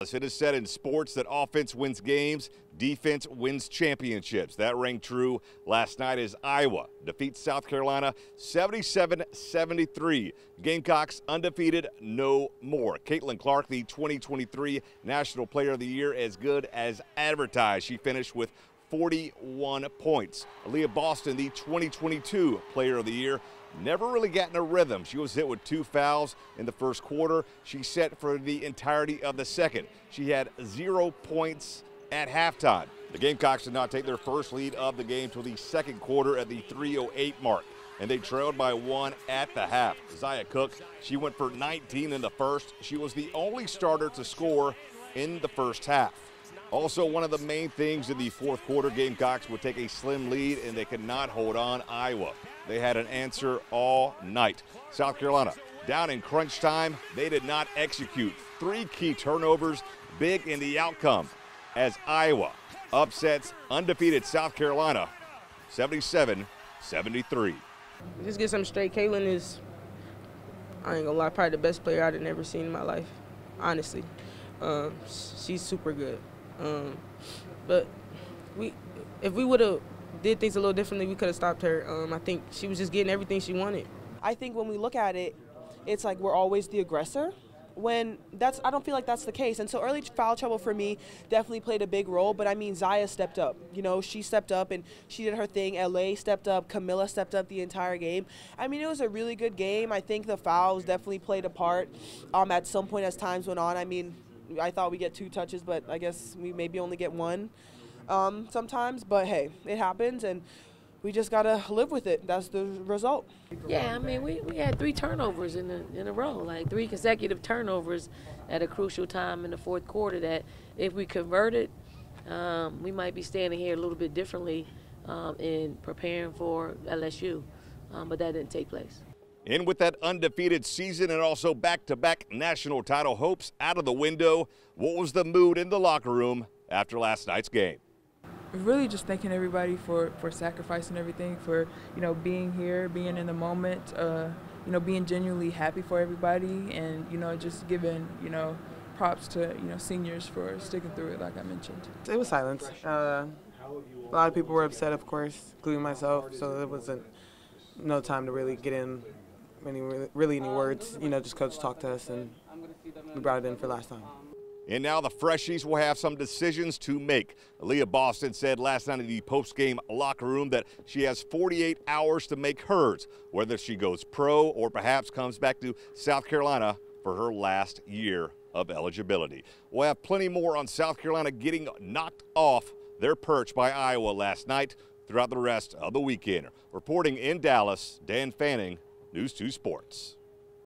It is said in sports that offense wins games, defense wins championships. That rang true last night as Iowa defeats South Carolina 77-73. Gamecocks undefeated no more. Caitlin Clark, the 2023 National Player of the Year, as good as advertised. She finished with 41 points. Aaliyah Boston, the 2022 Player of the Year, never really got in a rhythm. She was hit with 2 fouls in the first quarter. She set for the entirety of the second. She had 0 points at halftime. The Gamecocks did not take their first lead of the game till the second quarter at the 3:08 mark, and they trailed by 1 at the half. Zia Cook, she went for 19 in the first. She was the only starter to score in the first half. Also, one of the main things in the fourth quarter, Gamecocks would take a slim lead, and they could not hold on Iowa. They had an answer all night. South Carolina, down in crunch time, they did not execute. 3 key turnovers, big in the outcome, as Iowa upsets undefeated South Carolina 77-73. Just get something straight. Caitlin is, I ain't gonna lie, probably the best player I've ever seen in my life, honestly. She's super good. But if we would have did things a little differently, we could have stopped her. I think she was just getting everything she wanted. I think when we look at it, it's like we're always the aggressor. When I don't feel like that's the case. And so early foul trouble for me definitely played a big role. But I mean, Zia stepped up. You know, she stepped up and she did her thing. LA stepped up. Camilla stepped up the entire game. I mean, it was a really good game. I think the fouls definitely played a part at some point as times went on. I mean, I thought we get 2 touches, but I guess we maybe only get 1 sometimes. But hey, it happens, and we just gotta live with it. That's the result. Yeah, I mean, we had 3 turnovers in a row, like 3 consecutive turnovers at a crucial time in the fourth quarter. That if we converted, we might be standing here a little bit differently in preparing for LSU, but that didn't take place. And with that undefeated season and also back-to-back national title hopes out of the window, what was the mood in the locker room after last night's game? Really just thanking everybody for sacrificing everything, for, you know, being here, being in the moment, you know, being genuinely happy for everybody, and, you know, just giving, you know, props to, you know, seniors for sticking through it, like I mentioned. It was silence. A lot of people were upset, of course, including myself, so there wasn't no time to really get in any words. You know, just coach talked to us, and we brought it in for last time. And now the freshies will have some decisions to make. Aaliyah Boston said last night in the post-game locker room that she has 48 hours to make hers, whether she goes pro or perhaps comes back to South Carolina for her last year of eligibility. We'll have plenty more on South Carolina getting knocked off their perch by Iowa last night throughout the rest of the weekend. Reporting in Dallas, Dan Fanning, News 2 Sports.